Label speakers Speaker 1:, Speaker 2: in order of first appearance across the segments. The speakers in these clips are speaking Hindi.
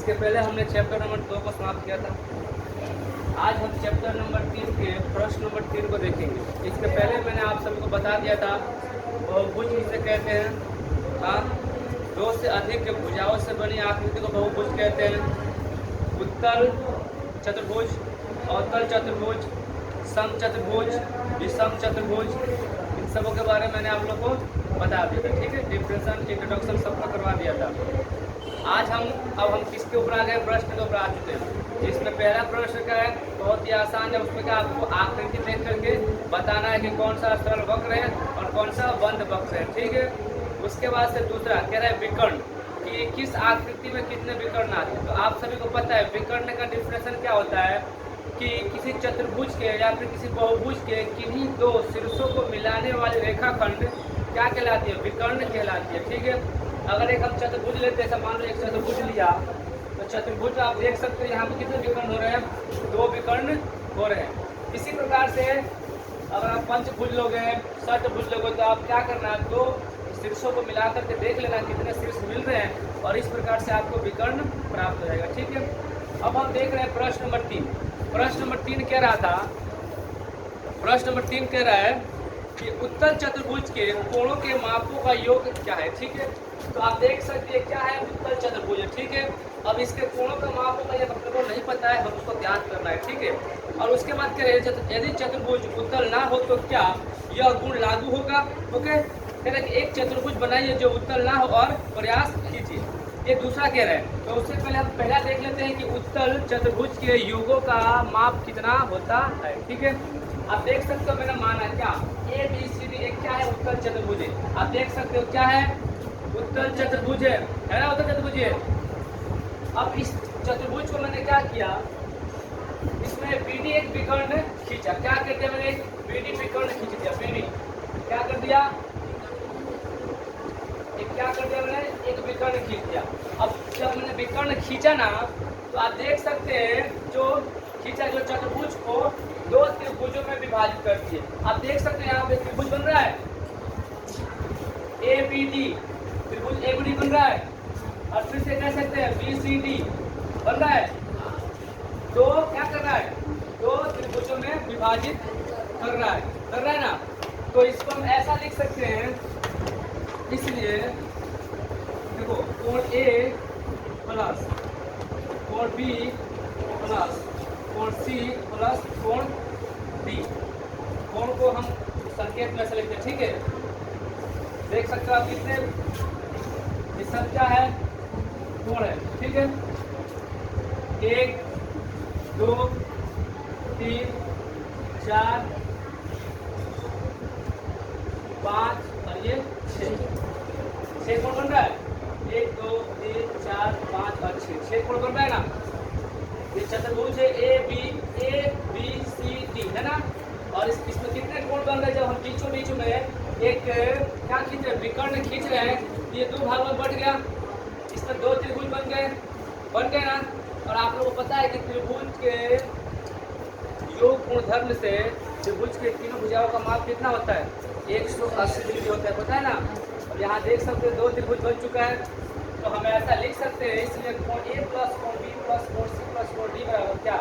Speaker 1: इसके पहले हमने चैप्टर नंबर 2 को समाप्त किया था। आज हम चैप्टर नंबर 3 के प्रश्न नंबर 3 को देखेंगे। इसके पहले मैंने आप सभी को बता दिया था बहुभुज किसे कहते हैं। हाँ, दो से अधिक भुजाओं से बनी आकृति को बहुभुज कहते हैं। उत्तल चतुर्भुज, अवतल चतुर्भुज, समचतुर्भुज, विषम चतुर्भुज, इन सबों के बारे में मैंने आप लोग को बता दिया था। ठीक है, डिफरेंशियल इंट्रोडक्शन सबका करवा दिया था। आज हम किसके ऊपर आ गए? प्रश्न के ऊपर आ चुके हैं। इसमें पहला प्रश्न क्या है? बहुत ही आसान है। उसमें क्या आपको आकृति देख करके बताना है कि कौन सा सरल वक्र है और कौन सा बंद वक्र है। ठीक है, उसके बाद से दूसरा कह रहा है विकर्ण, कि किस आकृति में कितने विकर्ण आते हैं। तो आप सभी को पता है विकर्ण का डिफरेंशियल क्या होता है कि किसी चतुर्भुज के या फिर किसी बहुभुज के किन्हीं दो शीर्षों को मिलाने वाली रेखाखंड क्या कहलाती है? विकर्ण कहलाती है। ठीक है, अगर एक हम चतुर्भुज लेते हैं, मान लो एक चतुर्भुज लिया, तो चतुर्भुज आप देख सकते हो यहाँ पे कितने विकर्ण हो रहे हैं? 2 विकर्ण हो रहे हैं। इसी प्रकार से अगर आप पंचभुज लोगे, षटभुज लोगे, तो आप क्या करना है? 2 शीर्षों को मिला करके देख लेना कितने शीर्ष मिल रहे हैं और इस प्रकार से आपको विकर्ण प्राप्त हो जाएगा। ठीक है, अब हम देख रहे हैं प्रश्न नंबर 3। प्रश्न नंबर 3 कह रहा था, प्रश्न नंबर 3 कह रहा है कि उत्तल चतुर्भुज के कोणों के मापों का योग क्या है। ठीक है, तो आप देख सकते हैं क्या है? उत्तल चतुर्भुज है। ठीक है, अब इसके कोणों का मापों का ये अपने को नहीं पता है, हम उसको ज्ञात करना है। ठीक है, और उसके बाद कह रहे हैं यदि चतुर्भुज उत्तल ना हो तो क्या यह गुण लागू होगा? ओके, कह रहे हैं कि एक चतुर्भुज बनाइए जो उत्तल ना हो और प्रयास कीजिए। ये दूसरा कह रहे हैं। तो उससे पहले हम पहला देख लेते हैं कि उत्तल चतुर्भुज के युगों का माप कितना होता है। ठीक है, आप देख सकते हो मैंने माना क्या ए बी सी डी एक क्या है? उत्तल चतुर्भुज है। आप देख सकते हो क्या है? उत्तल चतुर्भुज है ना? उत्तल चतुर्भुज है। अब इस चतुर्भुज को मैंने क्या किया? इसमें बीडी एक विकर्ण खींचा। क्या कर दिया मैंने? बीडी विकर्ण खींच दिया। बीडी क्या कर दिया? क्या कर दिया मैंने? एक विकर्ण खींच दिया। अब जब मैंने विकर्ण खींचा ना, तो आप देख सकते हैं जो खींचा, जो चतुर्भुज को 2 त्रिभुजों में विभाजित कर दिए। आप देख सकते हैं यहाँ पे त्रिभुज बन रहा है ए बी डी, त्रिभुज ए बी डी बन रहा है। और फिर से कह सकते हैं बी सी डी बन रहा है। तो क्या कर रहा है? 2 त्रिभुजों में विभाजित कर रहा है ना। तो इसको हम ऐसा लिख सकते हैं, इसलिए देखो कोण ए प्लस कोण बी प्लस कोण सी प्लस कोण डी, कोण को हम संकेत में से लिखते हैं। ठीक है, देख सकते हो आप कितने ये सब क्या है? कोण है। ठीक है, 1 2 3 4 5 और ये 6 कोण बन रहा है। 1 2 3 4 5 और 6 कोण बन रहा है ना। ये चतुर्भुज है ए बी सी डी है ना। और इसमें कितने कोण बन रहे हैं? जब हम बीचों में एक क्या खींच रहे हैं? विकर्ण खींच रहे हैं। ये 2 भाग में बट गया, इसमें 2 त्रिभुज बन गए ना। और आप लोगों को पता है कि त्रिभुज के योग गुणधर्म से त्रिभुज के तीनों भुजाओं का माप कितना होता है? 180 डिग्री होता है, पता है ना। अब यहाँ देख सकते हैं 2 त्रिभुज बन चुका है, तो हम ऐसा लिख सकते हैं। इसलिए कोण ए प्लस कोण बी प्लस कोण सी प्लस कोण डी बराबर क्या?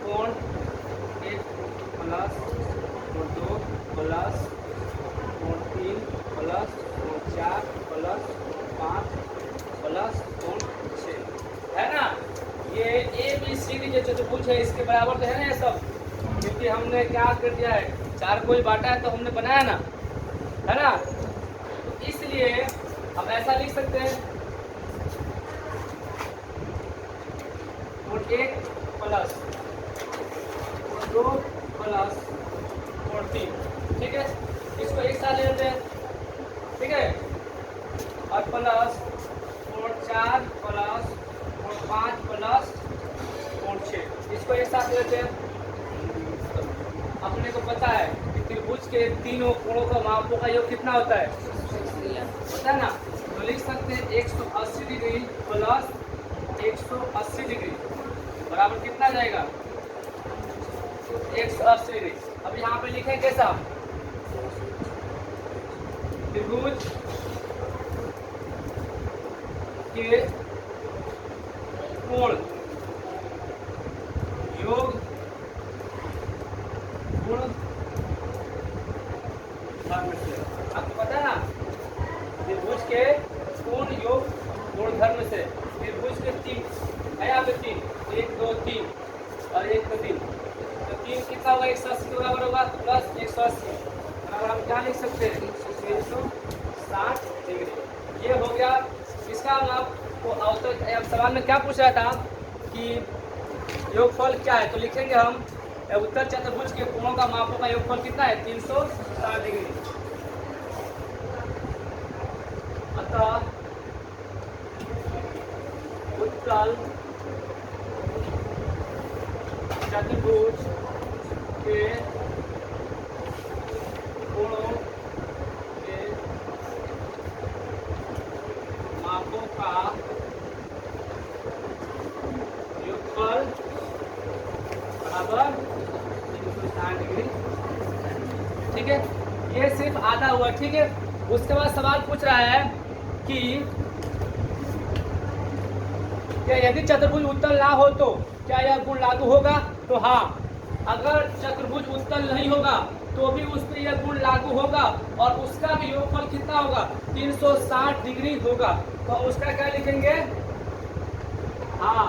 Speaker 1: कोण 1 प्लस कोण 2 प्लस कोण 3 प्लस कोण 4 प्लस कोण 5 प्लस कोण 6 है ना। ये ए बी सी डी जो चतुर्भुज है इसके बराबर तो है ना ये सब, क्योंकि हमने क्या कर दिया है? 4 को ही बांटा है तो हमने बनाया ना, है ना। तो इसलिए हम ऐसा लिख सकते हैं कोण 1 प्लस कोण 2 प्लस कोण 3। ठीक है, इसको एक साथ ले लेते हैं। ठीक है, और प्लस कोण 4 प्लस कोण 5 प्लस कोण 6, इसको एक साथ लेते हैं। अपने को पता है कि त्रिभुज के तीनों कोणों का मापों का योग कितना होता है? पता है ना। तो लिख सकते हैं 180 डिग्री प्लस 180 डिग्री बराबर कितना जाएगा? 180 डिग्री। अब यहाँ पे लिखें कैसा? त्रिभुज के कोण योग गुण धर्म से। आपको पता है ना, त्रिभुज के कोण योग गुण धर्म से। त्रिभुज के तीन है, यहाँ पे तीन, 1 2 3 और 1 2 3, तो 3 कितना होगा, 180 के बराबर होगा, प्लस 180 बराबर हम क्या लिख सकते हैं, 360 डिग्री। ये हो गया इसका नाम। तो अब सवाल में क्या पूछ रहा था कि योगफल क्या है, तो लिखेंगे हम उत्तर चतुर्भुज के कोणों का मापों का योगफल कितना है, 360 डिग्री। अतः उत्तल चतुर्भुज के कोणों के मापों का योगफल बराबर 360 डिग्री। ठीक है, ये सिर्फ आधा हुआ। ठीक है, उसके बाद सवाल पूछ रहा है कि क्या यदि चतुर्भुज उत्तल ना हो तो क्या यह गुण लागू होगा, तो हाँ, अगर चतुर्भुज उत्तल नहीं होगा तो भी उस पर यह गुण लागू होगा और उसका भी योगफल कितना होगा, 360 डिग्री होगा। तो उसका क्या लिखेंगे, हाँ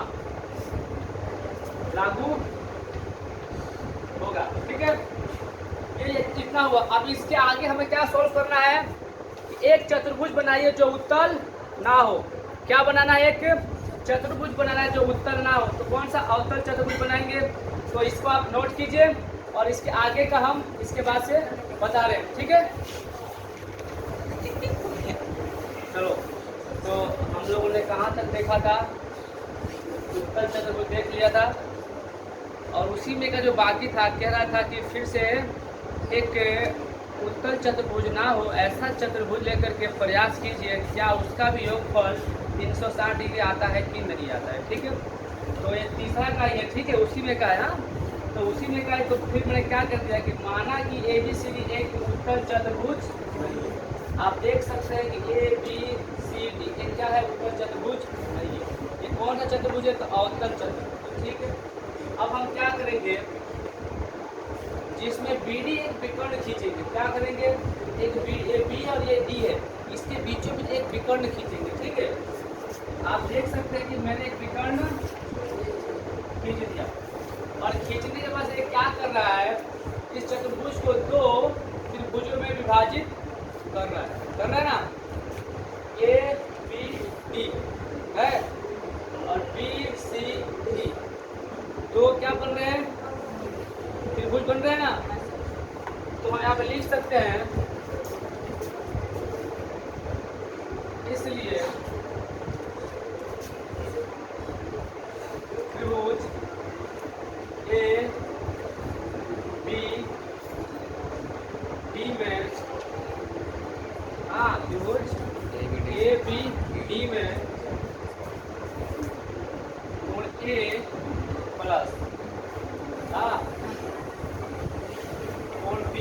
Speaker 1: लागू होगा। ठीक है, ये इतना हुआ। अब इसके आगे हमें क्या सॉल्व करना है कि एक चतुर्भुज बनाइए जो उत्तल ना हो। क्या बनाना है, एक चतुर्भुज बनाना है जो उत्तल ना हो। तो कौन सा अवतल चतुर्भुज बनाएंगे, तो इसको आप नोट कीजिए और इसके आगे का हम इसके बाद से बता रहे हैं। ठीक है, चलो, तो हम लोगों ने कहाँ तक देखा था, उत्तल चतुर्भुज देख लिया था और उसी में का जो बाकी था, कह रहा था कि फिर से एक उत्तल चतुर्भुज ना हो ऐसा चतुर्भुज लेकर के प्रयास कीजिए, क्या उसका भी योगफल 360 डिग्री आता है कि नहीं आता है। ठीक है, तो ये तीसरा का ही है। ठीक है, उसी में का है। हाँ, तो उसी में का है। तो फिर मैंने क्या कर दिया कि माना कि ABCD एक उत्तल चतुर्भुज, आप देख सकते हैं कि ABCD एक क्या है, उत्तल चतुर्भुज नहीं है। ये कौन सा चतुर्भुज है, तो अवतल चतुर्भुज। ठीक है, अब हम क्या करेंगे, जिसमें BD एक विकर्ण खींचेंगे। क्या करेंगे, एक B और ये D है, इसके बीचों में एक विकर्ण खींचेंगे। ठीक है, आप देख सकते हैं कि मैंने एक विकर्ण खींच दिया और खींचने के बाद ये क्या कर रहा है, इस चतुर्भुज को 2 त्रिभुजों में विभाजित कर रहा है ना। ABD है और BCD, 2 क्या बन रहे हैं, त्रिभुज बन रहे हैं ना। तो हम यहाँ पे लिख सकते हैं, इसलिए त्रिभुज ABD में, हाँ त्रिभुज ABD में कोण A प्लस, हाँ कोण B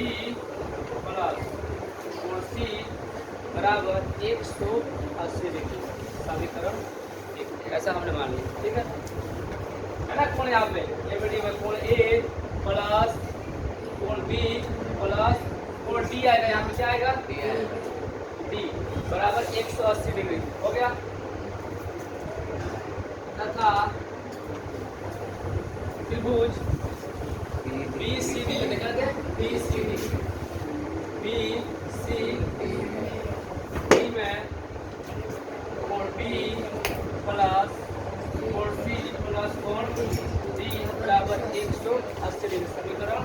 Speaker 1: प्लस कोण C बराबर 180 डिग्री। समीकरण एक, ऐसा हमने मान लिया। ठीक है ना, कोण यहाँ पे ABD में कोण A प्लस कोण B प्लस कोण D आएगा, यहाँ पे क्या आएगा, D बराबर 180 डिग्री हो गया। तथा त्रिभुज BCD में क्या है, BCD में कोण B प्लस कोण C प्लस कोण D बराबर 180 डिग्री। समीकरण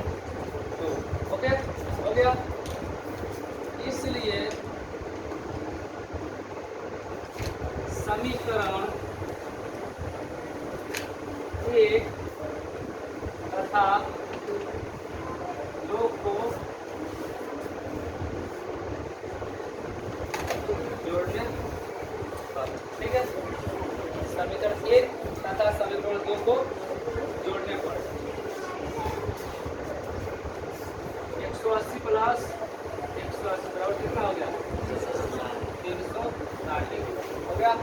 Speaker 1: 2। ओके, हो गया। इसलिए समीकरण 1 तथा 2 को जोड़ने पर, ठीक है, समीकरण 1 तथा समीकरण 2 को जोड़ने पर 180 प्लस 180 बराबर कितना हो गया, 360 डिग्री हो गया।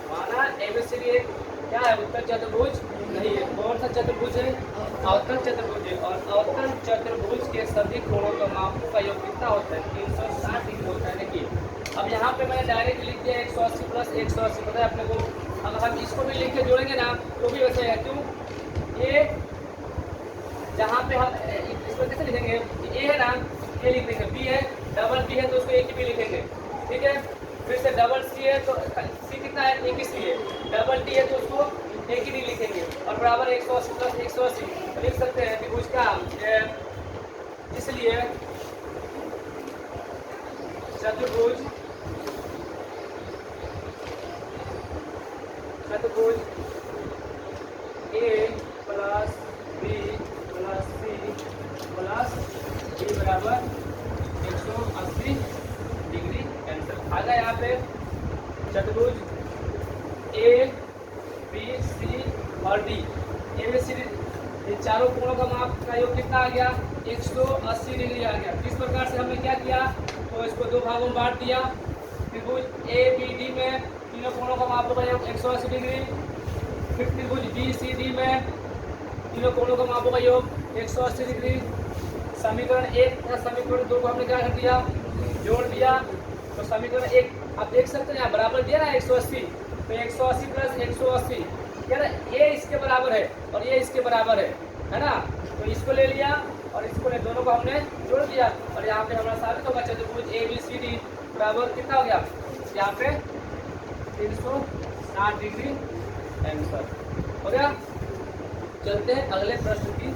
Speaker 1: माना एबीसीडी एक क्या है, उत्तर चतुर्भुज नहीं है। कौन सा चतुर्भुज है, अवतल चतुर्भुज है। और अवतल चतुर्भुज के सभी कोणों का मापों का योग कितना होता है, 360 डिग्री होता है। देखिए अब यहाँ पे मैंने डायरेक्ट लिख दिया 180 प्लस 180, पता है अपने को। अब हम इसको भी लिख के जोड़ेंगे ना तो भी वैसे है, क्यों, ये जहाँ पे हम इसको कैसे लिखेंगे, ए है ना, ए लिख देंगे, बी है, डबल बी है तो उसको एक ही बी लिखेंगे, ठीक है। फिर से डबल सी है तो सी कितना है, एक ही सी है। डबल डी है तो उसको एक ही डी लिखेंगे। और बराबर 180 प्लस 180 लिख सकते हैं त्रिभुज का। इसलिए चतुर्भुज A plus B plus C plus D बराबर 180 डिग्री आंसर आ गया। यहाँ पे चतुर्भुज ए बी सी और D, A B C D, ये चारों कोणों का माप का योग कितना आ गया, 180 डिग्री आ गया। किस प्रकार से हमने क्या किया, तो इसको दो भागों में बांट दिया। त्रिभुज ए बी डी में तीनों कोणों का माप का योग 180 डिग्री। फिर त्रिभुज बी सी डी में तीनों कोणों का मापों का योग 180 डिग्री। समीकरण 1 तथा समीकरण 2 को हमने क्या कर दिया, जोड़ दिया। तो समीकरण 1 आप देख सकते हैं, यहाँ बराबर दिया ना 180, तो 180 प्लस 180 क्या ना, ये इसके बराबर है और ये इसके बराबर है ना। तो इसको ले लिया और इसको ले, दोनों को हमने जोड़ दिया और यहाँ पे हमारा साबित होगा चतुर्भुज ए बी सी डी बराबर कितना हो गया, यहाँ पे 360 डिग्री आंसर हो गया। चलते हैं अगले प्रश्न की